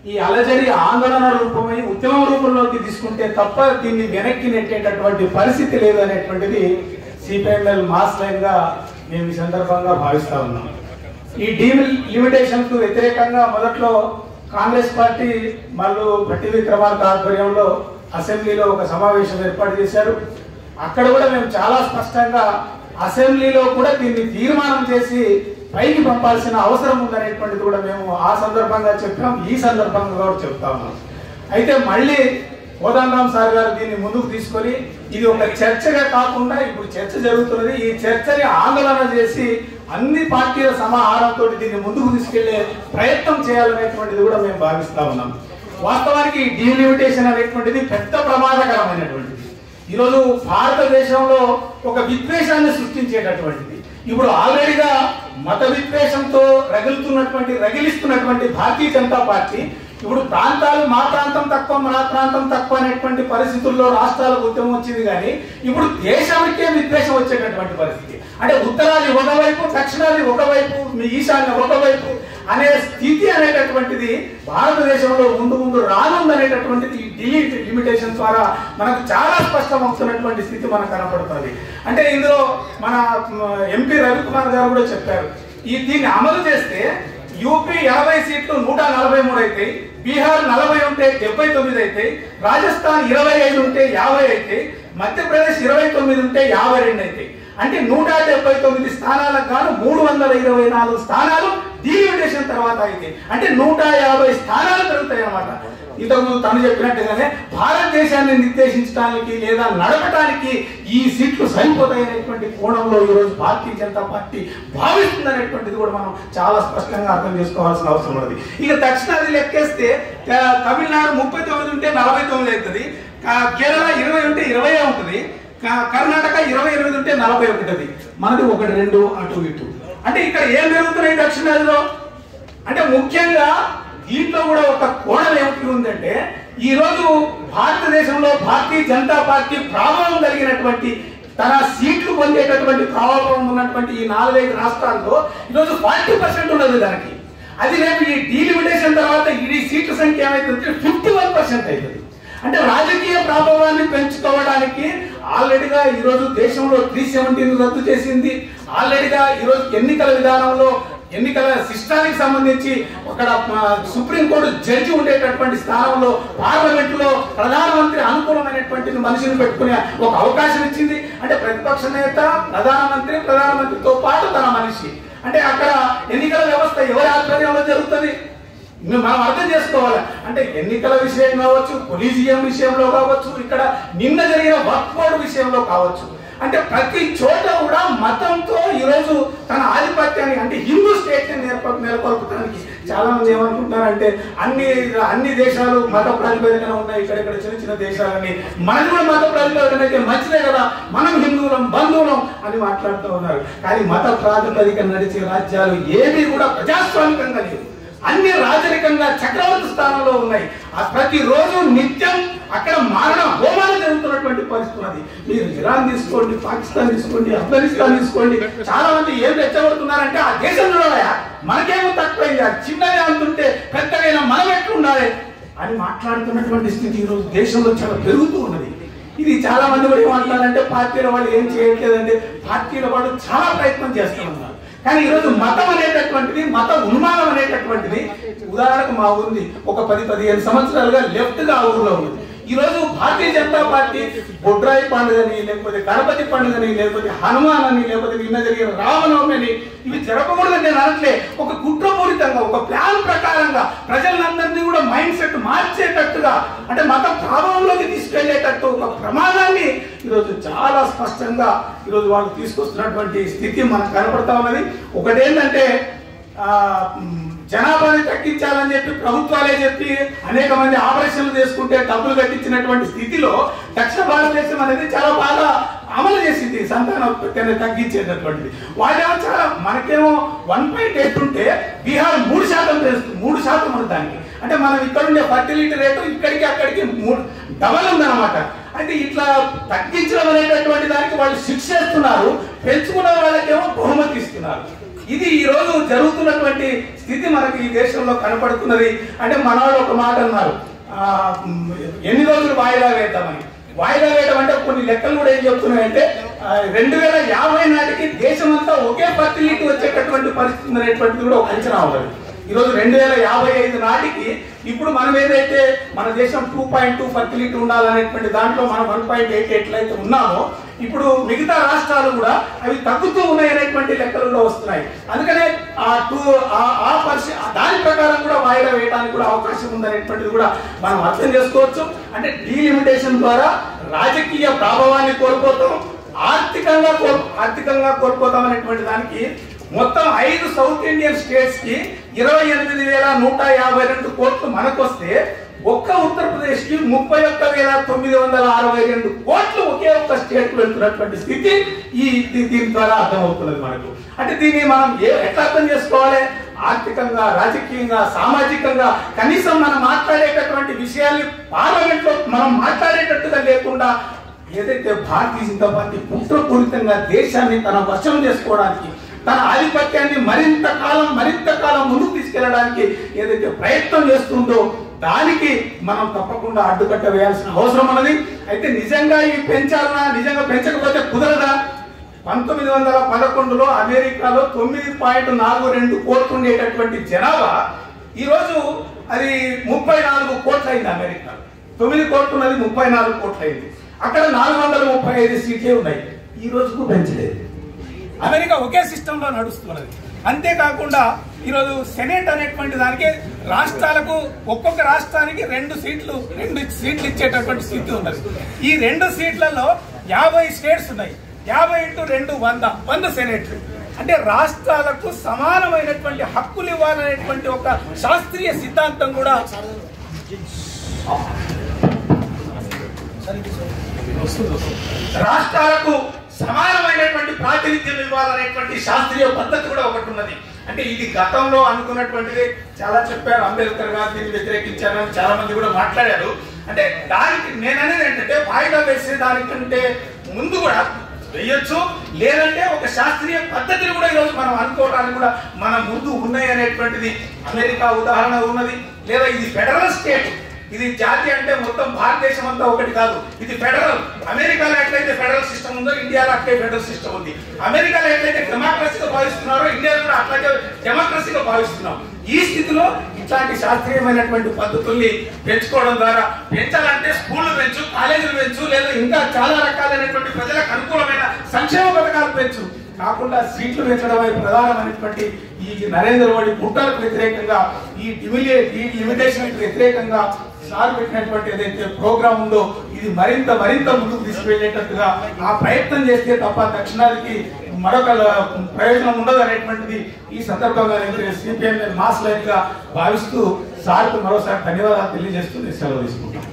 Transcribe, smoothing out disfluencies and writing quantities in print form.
ఈ అలజడి ఆందోళన రూపమై ఉద్యమం రూపంలోకి తీసుకుంటే తప్ప దీన్ని వెనక్కి నెట్టేటటువంటి పరిస్థితి లేదు అనేటువంటిది సిపిఎంఎల్ మాస్ లైన్ గా మేము ఈ సందర్భంగా భావిస్తా ఉన్నాం. ఈ డీలిమిటేషన్ కు వ్యతిరేకంగా మొదట్లో కాంగ్రెస్ పార్టీ మళ్ళీ భట్టి విక్రమార్క ఆధ్వర్యంలో అసెంబ్లీలో ఒక సమావేశం ఏర్పాటు చేశారు. అక్కడ కూడా మేము చాలా స్పష్టంగా అసెంబ్లీలో కూడా దీన్ని తీర్మానం చేసి పైకి పంపాల్సిన అవసరం ఉందనేటువంటిది కూడా మేము ఆ సందర్భంగా చెప్పాం, ఈ సందర్భంగా కూడా చెప్తా ఉన్నాం. అయితే మళ్ళీ కోదండరామ్ సార్ గారు దీన్ని ముందుకు తీసుకొని ఇది ఒక చర్చగా కాకుండా ఇప్పుడు చర్చ జరుగుతున్నది, ఈ చర్చని ఆందోళన చేసి అన్ని పార్టీల సమాహారంతో దీన్ని ముందుకు తీసుకెళ్లే ప్రయత్నం చేయాలనేటువంటిది కూడా మేము భావిస్తా ఉన్నాం. వాస్తవానికి డీలిమిటేషన్ అనేటువంటిది పెద్ద ప్రమాదకరమైనటువంటిది. ఈరోజు భారతదేశంలో ఒక విద్వేషాన్ని సృష్టించేటటువంటిది. ఇప్పుడు ఆల్రెడీగా మత విద్వేషంతో రగిలిస్తున్నటువంటి భారతీయ జనతా పార్టీ ఇప్పుడు ప్రాంతాలు మా ప్రాంతం తక్కువ మన ప్రాంతం తక్కువ అనేటువంటి పరిస్థితుల్లో రాష్ట్రాలకు ఉద్యమం వచ్చింది. కానీ ఇప్పుడు దేశానికే విద్వేషం వచ్చేటటువంటి పరిస్థితి. అంటే ఉత్తరాది ఒకవైపు, దక్షిణాది ఒకవైపు, మీ ఈశాన్య ఒకవైపు అనే స్థితి అనేటటువంటిది భారతదేశంలో ముందు రానుందనేటటువంటిది ఈ డీలిమిటేషన్ ద్వారా మనకు చాలా స్పష్టమవుతున్నటువంటి స్థితి మనకు కనపడుతుంది. అంటే ఇందులో మన ఎంపీ రవికుమార్ గారు కూడా చెప్పారు, దీన్ని అమలు చేస్తే యూపీ 80 సీట్లు 143 అవుతాయి, బీహార్ 40 ఉంటే 79 అవుతాయి, రాజస్థాన్ 25 ఉంటే 50 అవుతాయి, మధ్యప్రదేశ్ 29 ఉంటే 52 అవుతాయి. అంటే 179 స్థానాలకు గాను 324 స్థానాలు డీలిమిటేషన్ తర్వాత అయితే అంటే 150 స్థానాలు పెరుగుతాయి అన్నమాట. ఇంతకుముందు తను చెప్పినట్టుగానే భారతదేశాన్ని నిర్దేశించడానికి లేదా నడపడానికి ఈ సీట్లు సరిపోతాయనేటువంటి కోణంలో ఈరోజు భారతీయ జనతా పార్టీ భావిస్తుందనేటువంటిది కూడా మనం చాలా స్పష్టంగా అర్థం చేసుకోవాల్సిన అవసరం ఉన్నది. ఇక దక్షిణాది లెక్కేస్తే తమిళనాడు 39 ఉంటే 49 అవుతుంది, కేరళ 20 ఉంటే 20 ఉంటుంది, కర్ణాటక 28 ఉంటే 40 ఉంటుంది, మనది 1-2 అటు ఇటు. అంటే ఇక్కడ ఏం జరుగుతున్నాయి దక్షిణాదిలో అంటే ముఖ్యంగా దీంట్లో కూడా ఒక కోణం ఏమిటి ఉందంటే ఈరోజు భారతదేశంలో భారతీయ జనతా పార్టీ ప్రభావం కలిగినటువంటి తన సీట్లు పొందేటటువంటి ప్రభావం ఉన్నటువంటి ఈ 4-5 రాష్ట్రాల్లో ఈరోజు 40% ఉన్నది దానికి. అది రేపు ఈ డీలిమిటేషన్ తర్వాత ఈ సీట్ల సంఖ్య ఏమైతుందంటే 51% అవుతుంది. అంటే రాజకీయ ప్రభావాన్ని పెంచుకోవడానికి ఆల్రెడీగా ఈరోజు దేశంలో 370 రద్దు చేసింది. ఆల్రెడీగా ఈరోజు ఎన్నికల విధానంలో ఎన్నికల సిస్టానికి సంబంధించి అక్కడ సుప్రీంకోర్టు జడ్జి ఉండేటటువంటి స్థానంలో పార్లమెంట్ లో ప్రధానమంత్రి అనుకూలమైనటువంటి మనిషిని పెట్టుకునే ఒక అవకాశం ఇచ్చింది. అంటే ప్రతిపక్ష నేత ప్రధానమంత్రితో పాటు తన మనిషి. అంటే అక్కడ ఎన్నికల వ్యవస్థ ఎవరి ఆధ్వర్యంలో జరుగుతుంది మనం అర్థం చేసుకోవాలి. అంటే ఎన్నికల విషయం కావచ్చు, కొలీజియం విషయంలో కావచ్చు, ఇక్కడ నిన్న జరిగిన వక్ఫ్ బోర్డు విషయంలో కావచ్చు, అంటే ప్రతి చోట కూడా మతంతో ఈరోజు తన ఆధిపత్యాన్ని అంటే హిందూ స్టేట్ నెలకొల్పడానికి చాలా మంది ఏమనుకుంటున్నారంటే అన్ని దేశాలు మత ప్రాతిపదికన ఉన్నాయి, ఇక్కడెక్కడ చిన్న దేశాలని మనది కూడా మత ప్రాతిపదికన అయితే మంచిదే కదా, మనం హిందువులం బంధువులం అని మాట్లాడుతూ ఉన్నారు. కానీ మత ప్రాతిపదికన నడిచే రాజ్యాలు ఏవి కూడా ప్రజాస్వామికంగా లేవు, అన్ని రాజరికంగా చక్రవర్తి స్థానంలో ఉన్నాయి. ప్రతిరోజు నిత్యం అక్కడ మారణ హోమాలు జరుగుతున్నటువంటి పరిస్థితి ఉన్నది. మీరు ఇరాన్ తీసుకోండి, పాకిస్తాన్ తీసుకోండి, ఆఫ్ఘనిస్తాన్ తీసుకోండి, చాలా మంది ఏం రెచ్చగొడుతున్నారంటే ఆ దేశంలో మనకేమో తక్కువైంది, అది చిన్నగా అంటుంటే పెద్దగా మనం ఎట్లుండాలి అని మాట్లాడుతున్నటువంటి స్థితి ఈరోజు దేశంలో చాలా పెరుగుతూ ఉన్నది. ఇది చాలా మంది కూడా ఏమంటున్నారంటే పార్టీల వాళ్ళు ఏం చేయట్లేదంటే పార్టీల వాళ్ళు చాలా ప్రయత్నం చేస్తూ ఉన్నారు. కానీ ఈరోజు మతం అనేటటువంటిది, మత ఉన్మానం అనేటటువంటిది ఉదాహరణకు మా ఊరిని ఒక 10-15 సంవత్సరాలుగా లెఫ్ట్ గా ఊరిలో ఉంది. ఈరోజు భారతీయ జనతా పార్టీ బొడ్రాయి పండుగని, లేకపోతే గణపతి పండుగని, లేకపోతే హనుమాన్ అని, లేకపోతే నిన్న జరిగిన రామనవమి అని ఇవి జరపకూడదని నేను అనట్లే. ఒక కుట్రపూరితంగా ఒక ప్లాన్ ప్రకారంగా ప్రజలందరినీ కూడా మైండ్ సెట్ మార్చేటట్టుగా అంటే మత ప్రభావంలోకి తీసుకెళ్లేటట్టు ఒక ప్రమాదాన్ని ఈరోజు చాలా స్పష్టంగా ఈరోజు వాళ్ళు తీసుకొస్తున్నటువంటి స్థితి మనకు కనపడతా ఉన్నది. ఒకటేంటంటే జనాభాని తగ్గించాలని చెప్పి ప్రభుత్వాలే చెప్పి అనేక మంది ఆపరేషన్లు చేసుకుంటే డబ్బులు కట్టించినటువంటి స్థితిలో దక్షిణ భారతదేశం అనేది చాలా బాగా అమలు చేసింది సంతానోత్పత్తిని తగ్గించేటటువంటిది. వాళ్ళేమో చాలా మనకేమో 1.8 ఉంటే బీహార్ 3% చేస్తుంది, 3% ఉంది దానికి. అంటే మనం ఇక్కడ ఉండే ఫర్టిలిటీ రేటు ఇక్కడికి అక్కడికి డబల్ ఉందన్నమాట. అంటే ఇట్లా తగ్గించడం అనేటటువంటి దానికి వాళ్ళు శిక్ష ఇస్తున్నారు, పెంచుకున్న వాళ్ళకేమో బహుమతి ఇస్తున్నారు. ఇది ఈ రోజు జరుగుతున్నటువంటి స్థితి మనకి ఈ దేశంలో కనపడుతున్నది. అంటే మనవాళ్ళు ఒక మాట అన్నారు, ఎన్ని రోజులు వాయిదా వేద్దామని. వాయిదా వేయడం అంటే కొన్ని లెక్కలు కూడా ఏం చెప్తున్నాయంటే 2050 నాటికి దేశమంతా ఒకే ఫర్టిలిటీ వచ్చేటటువంటి పరిస్థితి అనేటువంటిది కూడా ఒక అంచనా ఉన్నది. ఈరోజు 2055 నాటికి ఇప్పుడు మనం ఏదైతే మన దేశం 2.2 ఫర్టిలిటీ ఉండాలనేటువంటి దాంట్లో మనం 1.8 ఎట్లయితే ఉన్నామో ఇప్పుడు మిగతా రాష్ట్రాలు కూడా అవి తగ్గుతూ ఉన్నాయి అనేటువంటి లెక్కలలో వస్తున్నాయి. అందుకనే దాని ప్రకారం కూడా వాయిదా వేయడానికి కూడా అవకాశం ఉందనేటువంటిది కూడా మనం అర్థం చేసుకోవచ్చు. అంటే డీలిమిటేషన్ ద్వారా రాజకీయ ప్రభావాన్ని కోల్పోతాం, ఆర్థికంగా కోల్పోతాం అనేటువంటి దానికి మొత్తం 5 సౌత్ ఇండియన్ స్టేట్స్ కి 28,152 కోట్లు మనకొస్తే ఒక్క ఉత్తరప్రదేశ్ కి 31,962 కోట్లు ఒకే ఒక్క స్టేట్ వెళ్తున్నటువంటి స్థితి దీని ద్వారా అర్థమవుతున్నది మనకు. అంటే దీన్ని మనం ఎట్లా అర్థం చేసుకోవాలి? ఆర్థికంగా, రాజకీయంగా, సామాజికంగా కనీసం మనం మాట్లాడేటటువంటి విషయాల్ని పార్లమెంట్ లో మనం మాట్లాడేటట్టుగా లేకుండా ఏదైతే భారతీయ జనతా పార్టీ కుట్రపూరితంగా దేశాన్ని తన వశం చేసుకోవడానికి, తన ఆధిపత్యాన్ని మరింత కాలం ముందుకు తీసుకెళ్లడానికి ఏదైతే ప్రయత్నం చేస్తుందో దానికి మనం తప్పకుండా అడ్డుకట్ట వేయాల్సిన అవసరం ఉన్నది. అయితే నిజంగా ఇవి పెంచాలన్నా, నిజంగా పెంచకపోతే కుదరదా? 1911లో అమెరికాలో 9.42 కోట్లు ఉండేటటువంటి జనాభా ఈరోజు అది 34 కోట్లు అయింది. అమెరికాలో 9 కోట్లు ఉన్నది 34 కోట్లు అయింది. అక్కడ 435 సీట్లే ఉన్నాయి. ఈ రోజుకు పెంచలేదు. అమెరికా ఒకే సిస్టంలో నడుస్తున్నది. అంతేకాకుండా ఈరోజు సెనేట్ అనేటువంటి దానికి రాష్ట్రాలకు ఒక్కొక్క రాష్ట్రానికి 2 సీట్లు ఇచ్చేటటువంటి స్థితి ఉన్నది. ఈ 2 సీట్లలో 50 స్టేట్స్ ఉన్నాయి. 50 × 2 100 సెనేట్లు. అంటే రాష్ట్రాలకు సమానమైనటువంటి హక్కులు ఇవ్వాలనేటువంటి ఒక శాస్త్రీయ సిద్ధాంతం కూడా రాష్ట్రాలకు సమానమైనటువంటి ప్రాతినిధ్యం ఇవ్వాలనేటువంటి శాస్త్రీయ పద్ధతి కూడా ఒకటి ఉన్నది. అంటే ఇది గతంలో అనుకున్నటువంటిది చాలా చెప్పారు. అంబేద్కర్ గారు దీన్ని వ్యతిరేకించారని చాలా మంది కూడా మాట్లాడారు. అంటే దానికి నేను అనేది ఏంటంటే వాయిదా వేసే దానికంటే ముందు కూడా వేయొచ్చు, లేదంటే ఒక శాస్త్రీయ పద్ధతిని కూడా ఈరోజు మనం అనుకోవడానికి కూడా మన ముందు ఉన్నాయి అనేటువంటిది అమెరికా ఉదాహరణ ఉన్నది. లేదా ఇది ఫెడరల్ స్టేట్, ఇది జాతి అంటే మొత్తం భారతదేశం అంతా ఒకటి కాదు, ఇది ఫెడరల్. అమెరికాలో ఎట్లయితే ఫెడరల్ సిస్టమ్ ఉందో ఇండియాలో అట్లే ఫెడరల్ సిస్టమ్ ఉంది. అమెరికాలో ఎట్లయితే డెమోక్రసీగా భావిస్తున్నారో ఇండియాలో కూడా అట్లాగే డెమోక్రసీగా భావిస్తున్నాం. ఈ స్థితిలో ఇట్లాంటి శాస్త్రీయమైనటువంటి పద్ధతుల్ని పెంచుకోవడం ద్వారా, పెంచాలంటే స్కూళ్లు పెంచు, కాలేజీలు పెంచు, లేదా ఇంకా చాలా రకాలైనటువంటి ప్రజలకు అనుకూలమైన సంక్షేమ పథకాలు పెంచు, కాకుండా సీట్లు పెంచడమే ప్రధానమైనటువంటి ఈ నరేంద్ర మోడీ కుట్రలకు వ్యతిరేకంగా, ఈ లిమిటేషన్ వ్యతిరేకంగా సార్ పెట్టినటువంటి ఏదైతే ప్రోగ్రామ్ ఉందో ఇది మరింత ముందుకు తీసుకువెళ్ళేటట్టుగా ఆ ప్రయత్నం చేస్తే తప్ప దక్షిణాదికి మరొక ప్రయోజనం ఉండదు అనేటువంటిది ఈ సందర్భంగా సిపిఎం మాస్ లైన్ గా భావిస్తూ సార్కు మరోసారి ధన్యవాదాలు తెలియజేస్తూ సెలవు తీసుకుంటాం.